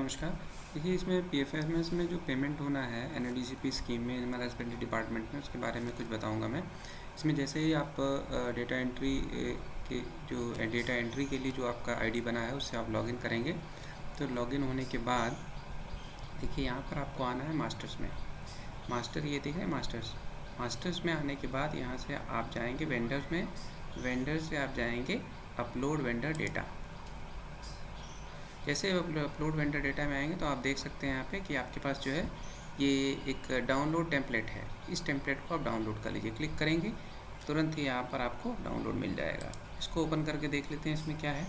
नमस्कार। देखिए, इसमें पीएफएमएस में जो पेमेंट होना है एनएडीसीपी स्कीम में एनिमल हस्बेंड्री डिपार्टमेंट में, उसके बारे में कुछ बताऊंगा मैं। इसमें जैसे ही आप डेटा एंट्री के जो डेटा एंट्री के लिए जो आपका आईडी बना है उससे आप लॉगिन करेंगे। तो लॉगिन होने के बाद देखिए यहाँ पर आपको आना है मास्टर्स में। मास्टर ये दिख रहे हैं मास्टर्स में आने के बाद यहाँ से आप जाएंगे वेंडर्स में। वेंडर से आप जाएंगे अपलोड वेंडर डेटा। जैसे अपलोड वेंडर डेटा में आएंगे तो आप देख सकते हैं यहाँ पे कि आपके पास जो है ये एक डाउनलोड टेम्पलेट है। इस टेम्पलेट को आप डाउनलोड कर लीजिए। क्लिक करेंगे तुरंत ही यहाँ पर आपको डाउनलोड मिल जाएगा। इसको ओपन करके देख लेते हैं इसमें क्या है।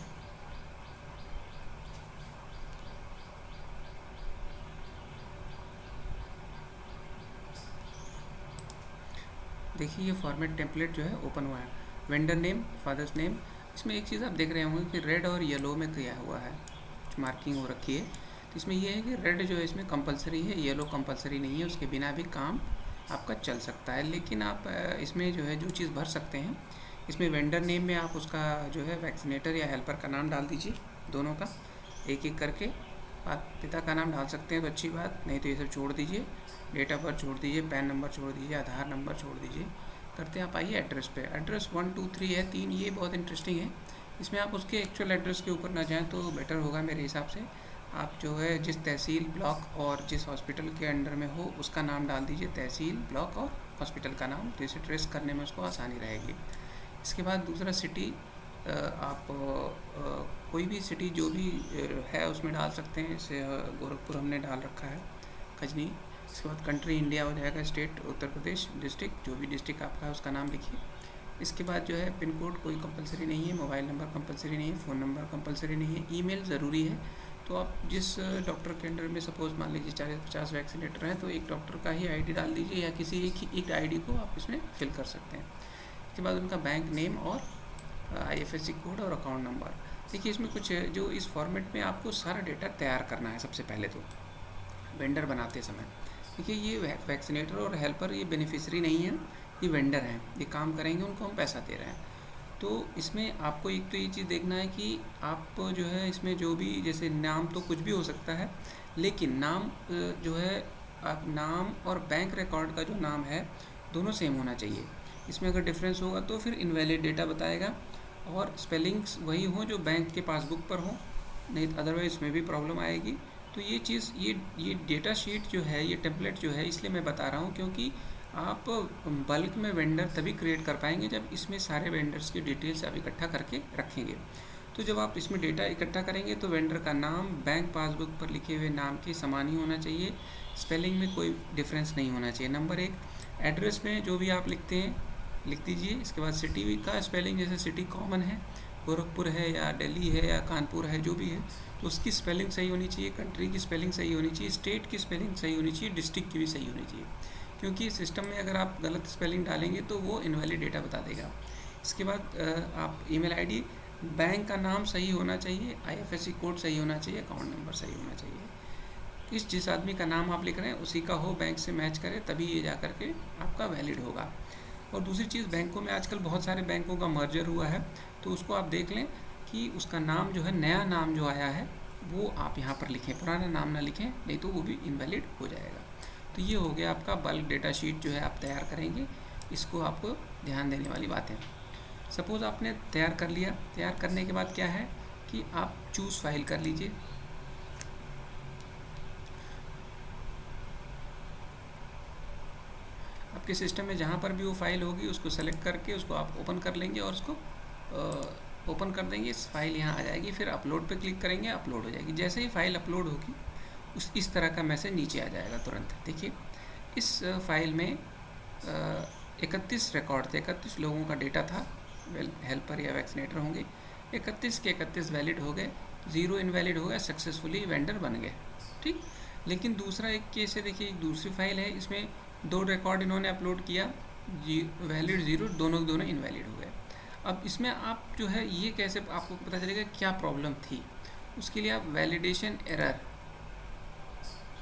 देखिए ये फॉर्मेट टेम्पलेट जो है ओपन हुआ है। Vendor name, father's name. इसमें एक चीज़ आप देख रहे होंगे कि रेड और येलो में किया हुआ है, कुछ मार्किंग हो रखी है। तो इसमें यह है कि रेड जो है इसमें कंपलसरी है, येलो कंपलसरी नहीं है। उसके बिना भी काम आपका चल सकता है। लेकिन आप इसमें जो है जो चीज़ भर सकते हैं, इसमें वेंडर नेम में आप उसका जो है वैक्सीनेटर या हेल्पर का नाम डाल दीजिए, दोनों का एक एक करके। आप पिता का नाम डाल सकते हैं तो अच्छी बात, नहीं तो ये सब छोड़ दीजिए। डेट ऑफ बर्थ छोड़ दीजिए, पैन नंबर छोड़ दीजिए, आधार नंबर छोड़ दीजिए। करते हैं आप आइए एड्रेस पे। एड्रेस 1 2 3 है, 3। ये बहुत इंटरेस्टिंग है। इसमें आप उसके एक्चुअल एड्रेस के ऊपर ना जाएं तो बेटर होगा मेरे हिसाब से। आप जो है जिस तहसील, ब्लॉक और जिस हॉस्पिटल के अंडर में हो उसका नाम डाल दीजिए, तहसील, ब्लॉक और हॉस्पिटल का नाम। तो इसे ट्रेस करने में उसको आसानी रहेगी। इसके बाद दूसरा सिटी, आप कोई भी सिटी जो भी है उसमें डाल सकते हैं। जैसे गोरखपुर हमने डाल रखा है, खजनी। इसके बाद कंट्री इंडिया हो जाएगा, स्टेट उत्तर प्रदेश, डिस्ट्रिक्ट जो भी डिस्ट्रिक्ट आपका है उसका नाम लिखिए। इसके बाद जो है पिन कोड कोई कंपलसरी नहीं है, मोबाइल नंबर कंपलसरी नहीं है, फ़ोन नंबर कंपलसरी नहीं है, ईमेल ज़रूरी है। तो आप जिस डॉक्टर के अंडर में सपोज़ मान लीजिए 40-50 वैक्सीनेटर हैं तो एक डॉक्टर का ही आईडी डाल दीजिए या किसी एक आईडी को आप इसमें फिल कर सकते हैं। इसके बाद उनका बैंक नेम और आईएफएससी कोड और अकाउंट नंबर। देखिए इसमें कुछ जो इस फॉर्मेट में आपको सारा डेटा तैयार करना है। सबसे पहले तो वेंडर बनाते समय देखिए ये वैक्सीनेटर और हेल्पर ये बेनिफिशरी नहीं है, ये वेंडर हैं, ये काम करेंगे, उनको हम पैसा दे रहे हैं। तो इसमें आपको एक तो ये चीज़ देखना है कि आप जो है इसमें जो भी, जैसे नाम तो कुछ भी हो सकता है, लेकिन नाम जो है आप नाम और बैंक रिकॉर्ड का जो नाम है दोनों सेम होना चाहिए। इसमें अगर डिफरेंस होगा तो फिर इनवैलिड डेटा बताएगा। और स्पेलिंग्स वही हों जो बैंक के पासबुक पर हों, नहीं अदरवाइज इसमें भी प्रॉब्लम आएगी। तो ये चीज़ ये डेटा शीट जो है, ये टेम्पलेट जो है, इसलिए मैं बता रहा हूँ क्योंकि आप बल्क में वेंडर तभी क्रिएट कर पाएंगे जब इसमें सारे वेंडर्स की डिटेल्स आप इकट्ठा करके रखेंगे। तो जब आप इसमें डेटा इकट्ठा करेंगे तो वेंडर का नाम बैंक पासबुक पर लिखे हुए नाम के समान ही होना चाहिए, स्पेलिंग में कोई डिफरेंस नहीं होना चाहिए। नंबर 1, एड्रेस में जो भी आप लिखते हैं लिख दीजिए। इसके बाद सिटी का स्पेलिंग, जैसे सिटी कॉमन है, गोरखपुर है या दिल्ली है या कानपुर है, जो भी है, तो उसकी स्पेलिंग सही होनी चाहिए। कंट्री की स्पेलिंग सही होनी चाहिए, स्टेट की स्पेलिंग सही होनी चाहिए, डिस्ट्रिक्ट की भी सही होनी चाहिए। क्योंकि सिस्टम में अगर आप गलत स्पेलिंग डालेंगे तो वो इनवैलिड डेटा बता देगा। इसके बाद आप ईमेल आईडी, बैंक का नाम सही होना चाहिए, आईएफएससी कोड सही होना चाहिए, अकाउंट नंबर सही होना चाहिए। इस जिस आदमी का नाम आप लिख रहे हैं उसी का हो, बैंक से मैच करे, तभी ये जा कर के आपका वैलिड होगा। और दूसरी चीज़, बैंकों में आजकल बहुत सारे बैंकों का मर्जर हुआ है, तो उसको आप देख लें कि उसका नाम जो है, नया नाम जो आया है वो आप यहाँ पर लिखें, पुराना नाम ना लिखें, नहीं तो वो भी इनवैलिड हो जाएगा। तो ये हो गया आपका बल्क डेटा शीट जो है आप तैयार करेंगे। इसको आपको ध्यान देने वाली बात है। सपोज़ आपने तैयार कर लिया, तैयार करने के बाद क्या है कि आप चूज़ फाइल कर लीजिए। आपके सिस्टम में जहाँ पर भी वो फाइल होगी उसको सेलेक्ट करके उसको आप ओपन कर लेंगे और उसको ओपन कर देंगे। इस फाइल यहाँ आ जाएगी, फिर अपलोड पे क्लिक करेंगे, अपलोड हो जाएगी। जैसे ही फाइल अपलोड होगी इस तरह का मैसेज नीचे आ जाएगा तुरंत। देखिए इस फाइल में 31 रिकॉर्ड थे, 31 लोगों का डेटा था, हेल्पर या वैक्सीनेटर होंगे। 31 के 31 वैलिड हो गए, 0 इनवैलिड हो गया, सक्सेसफुली वेंडर बन गए। ठीक। लेकिन दूसरा एक केस है, देखिए एक दूसरी फाइल है, इसमें 2 रिकॉर्ड इन्होंने अपलोड किया, वैलिड 0, दोनों इनवैलिड हो गए। अब इसमें आप जो है ये कैसे आपको पता चलेगा क्या प्रॉब्लम थी। उसके लिए आप वैलिडेशन एरर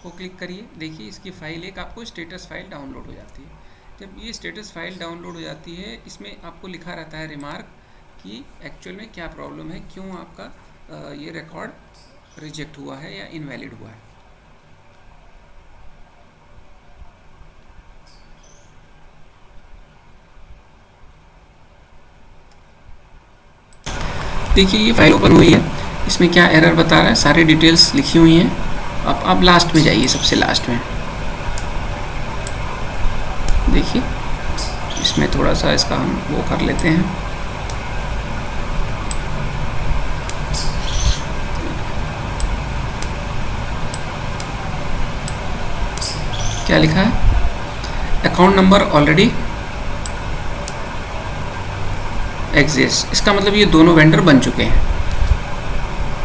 को क्लिक करिए। देखिए इसकी फ़ाइल एक आपको स्टेटस फाइल डाउनलोड हो जाती है। जब ये स्टेटस फाइल डाउनलोड हो जाती है, इसमें आपको लिखा रहता है रिमार्क कि एक्चुअल में क्या प्रॉब्लम है, क्यों आपका ये रिकॉर्ड रिजेक्ट हुआ है या इनवैलिड हुआ है। देखिए ये फाइल ओपन हुई है, इसमें क्या एरर बता रहा है, सारी डिटेल्स लिखी हुई हैं। अब लास्ट में जाइए, सबसे लास्ट में देखिए, इसमें थोड़ा सा इसका हम वो कर लेते हैं। क्या लिखा है, अकाउंट नंबर ऑलरेडी एग्जिस्ट। इसका मतलब ये दोनों वेंडर बन चुके हैं,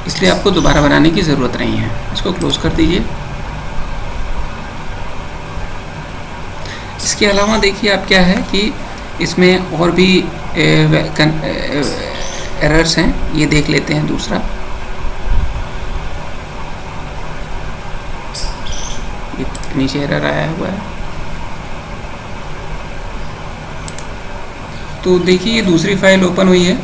इसलिए आपको दोबारा बनाने की ज़रूरत नहीं है। इसको क्लोज कर दीजिए। इसके अलावा देखिए आप क्या है कि इसमें और भी एरर्स हैं, ये देख लेते हैं। दूसरा ये नीचे एरर आया हुआ है, तो देखिए ये दूसरी फाइल ओपन हुई है,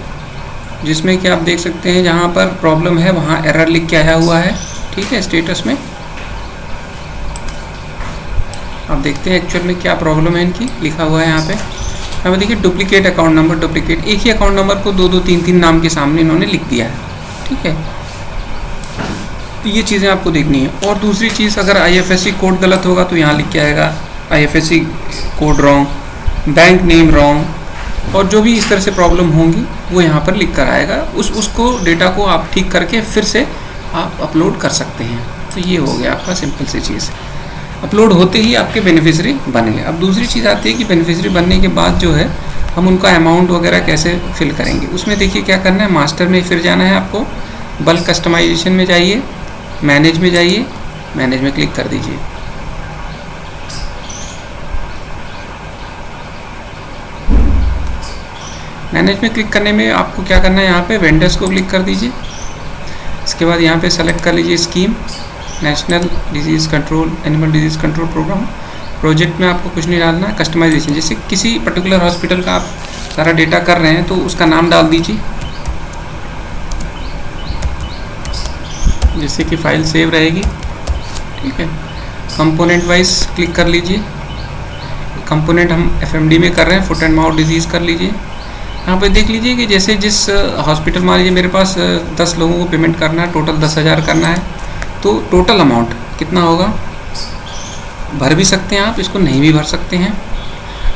जिसमें कि आप देख सकते हैं जहाँ पर प्रॉब्लम है वहाँ एरर लिख के आया हुआ है। ठीक है, स्टेटस में आप देखते हैं एक्चुअल में क्या प्रॉब्लम है इनकी, लिखा हुआ है यहाँ पे देखिए डुप्लीकेट अकाउंट नंबर, डुप्लीकेट एक ही अकाउंट नंबर को दो तीन नाम के सामने इन्होंने लिख दिया है। ठीक है, तो ये चीज़ें आपको देखनी है। और दूसरी चीज़, अगर IFSC कोड गलत होगा तो यहाँ लिख के आएगा IFSC code wrong, bank name wrong, और जो भी इस तरह से प्रॉब्लम होंगी वो यहाँ पर लिख कर आएगा। उसको डेटा को आप ठीक करके फिर से आप अपलोड कर सकते हैं। तो ये हो गया आपका सिंपल सी चीज़। अपलोड होते ही आपके बेनिफिशरी बन गए। अब दूसरी चीज़ आती है कि बेनिफिशरी बनने के बाद जो है हम उनका अमाउंट वगैरह कैसे फिल करेंगे। उसमें देखिए क्या करना है, मास्टर में फिर जाना है आपको, बल्क कस्टमाइजेशन में जाइए, मैनेज में जाइए, मैनेज में क्लिक कर दीजिए। मैनेज में क्लिक करने में आपको क्या करना है, यहाँ पे वेंडर्स को क्लिक कर दीजिए। इसके बाद यहाँ पे सेलेक्ट कर लीजिए scheme, national disease control, animal disease control programme. Project में आपको कुछ नहीं डालना है। कस्टमाइजेशन, जैसे किसी पर्टिकुलर हॉस्पिटल का आप सारा डेटा कर रहे हैं तो उसका नाम डाल दीजिए, जिससे कि फाइल सेव रहेगी। ठीक है, कंपोनेंट वाइज क्लिक कर लीजिए। कंपोनेंट हम FMD में कर रहे हैं, फुट एंड माउथ डिजीज़ कर लीजिए। यहाँ पे देख लीजिए कि जैसे जिस हॉस्पिटल, मान लीजिए मेरे पास 10 लोगों को पेमेंट करना है, टोटल 10,000 करना है, तो टोटल अमाउंट कितना होगा भर भी सकते हैं आप, इसको नहीं भी भर सकते हैं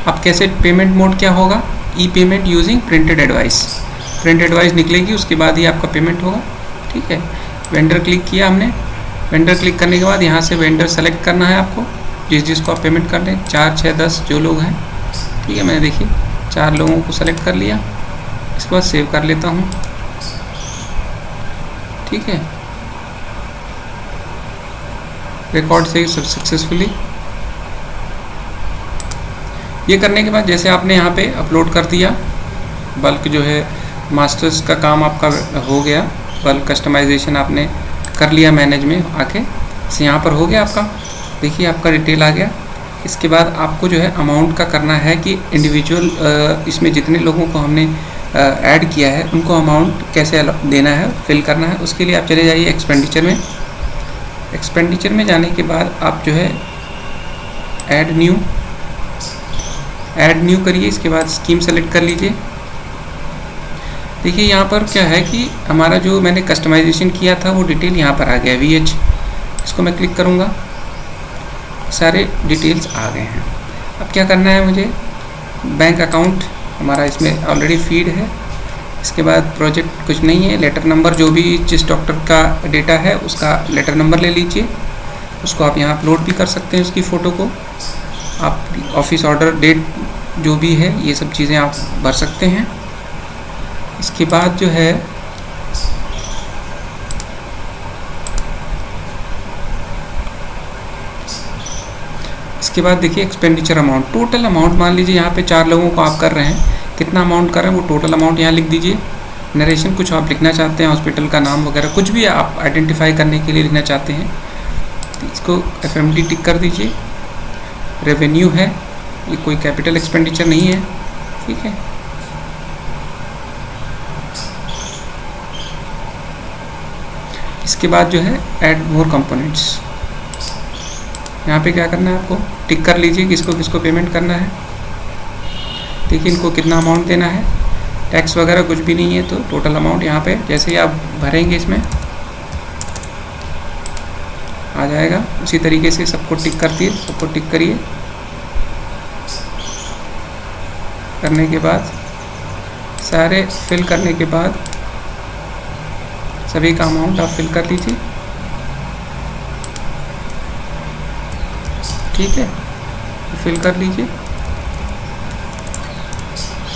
आप। कैसे पेमेंट मोड क्या होगा, e payment using printed advice, print advice निकलेगी, उसके बाद ही आपका पेमेंट होगा। ठीक है, वेंडर क्लिक किया हमने। वेंडर क्लिक करने के बाद यहाँ से वेंडर सेलेक्ट करना है आपको, जिसको आप पेमेंट कर रहे हैं, 4, 6, 10 जो लोग हैं। ठीक है, मैंने देखिए 4 लोगों को सेलेक्ट कर लिया। इसके बाद सेव कर लेता हूँ। ठीक है, रिकॉर्ड से सब सक्सेसफुली। ये करने के बाद जैसे आपने यहाँ पे अपलोड कर दिया, बल्क जो है मास्टर्स का काम आपका हो गया, बल्क कस्टमाइजेशन आपने कर लिया मैनेज में आके, से यहाँ पर हो गया आपका। देखिए आपका डिटेल आ गया। इसके बाद आपको जो है अमाउंट का करना है कि इंडिविजुअल इसमें जितने लोगों को हमने ऐड किया है उनको अमाउंट कैसे देना है, फिल करना है। उसके लिए आप चले जाइए एक्सपेंडिचर में। एक्सपेंडिचर में जाने के बाद आप जो है ऐड न्यू करिए। इसके बाद स्कीम सेलेक्ट कर लीजिए। देखिए यहाँ पर क्या है कि हमारा जो मैंने कस्टमाइजेशन किया था वो डिटेल यहाँ पर आ गया, VH। इसको मैं क्लिक करूँगा, सारे डिटेल्स आ गए हैं। अब क्या करना है मुझे, बैंक अकाउंट हमारा इसमें ऑलरेडी फीड है। इसके बाद प्रोजेक्ट कुछ नहीं है, लेटर नंबर जो भी जिस डॉक्टर का डेटा है उसका लेटर नंबर ले लीजिए, उसको आप यहाँ अपलोड भी कर सकते हैं, उसकी फ़ोटो को आप, ऑफिस ऑर्डर डेट जो भी है ये सब चीज़ें आप भर सकते हैं। इसके बाद जो है इसके बाद देखिए एक्सपेंडिचर अमाउंट, टोटल अमाउंट मान लीजिए यहाँ पे 4 लोगों को आप कर रहे हैं, कितना अमाउंट कर रहे हैं वो टोटल अमाउंट यहाँ लिख दीजिए। नरेशन कुछ आप लिखना चाहते हैं, हॉस्पिटल का नाम वगैरह कुछ भी आप आइडेंटिफाई करने के लिए लिखना चाहते हैं, तो इसको FMD टिक कर दीजिए। रेवेन्यू है, ये कोई कैपिटल एक्सपेंडिचर नहीं है। ठीक है, इसके बाद जो है ऐड मोर कंपोनेंट्स, यहाँ पे क्या करना है आपको, टिक कर लीजिए किसको किसको पेमेंट करना है। देखिए इनको कितना अमाउंट देना है, टैक्स वगैरह कुछ भी नहीं है, तो टोटल अमाउंट यहाँ पे जैसे ही आप भरेंगे इसमें आ जाएगा। उसी तरीके से सबको टिक करती है, सबको टिक करिए। करने के बाद सारे फिल करने के बाद सभी का अमाउंट आप फिल कर दीजिए। ठीक है, फिल कर लीजिए,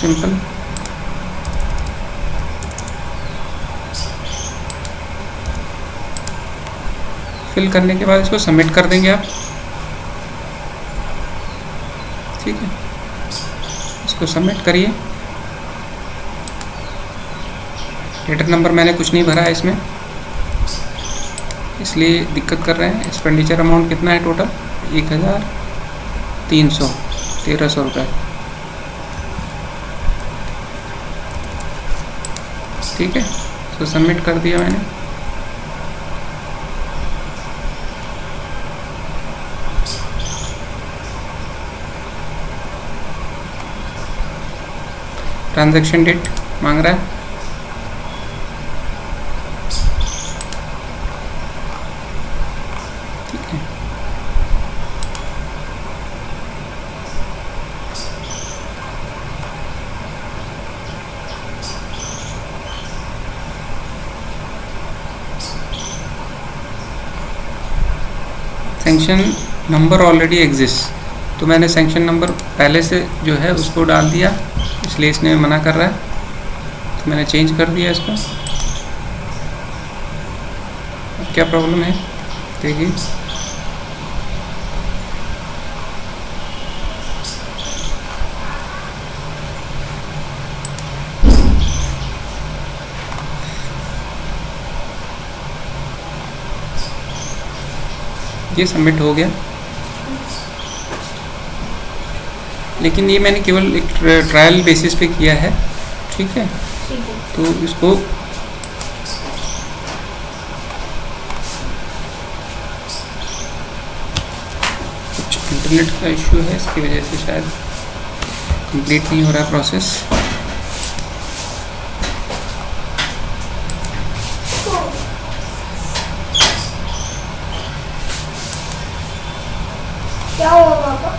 सिंपल। फिल करने के बाद इसको सबमिट कर देंगे आप। ठीक है, इसको सबमिट करिए। लेटर नंबर मैंने कुछ नहीं भरा है इसमें, इसलिए दिक्कत कर रहे हैं। एक्सपेंडिचर अमाउंट कितना है टोटल, 1300 रुपये। ठीक है, तो सबमिट कर दिया मैंने। ट्रांजैक्शन डेट मांग रहा है, ठीक है। सैंक्शन नंबर ऑलरेडी एग्जिस्ट, तो मैंने सैंक्शन नंबर पहले से जो है उसको डाल दिया, इसलिए इसने मना कर रहा है, तो मैंने चेंज कर दिया इसको। अब क्या प्रॉब्लम है देखिए, ये सबमिट हो गया। लेकिन ये मैंने केवल एक ट्रायल बेसिस पे किया है, ठीक है। तो इसको कुछ इंटरनेट का इश्यू है, इसकी वजह से शायद कंप्लीट नहीं हो रहा है प्रोसेस। क्या हुआ पापा?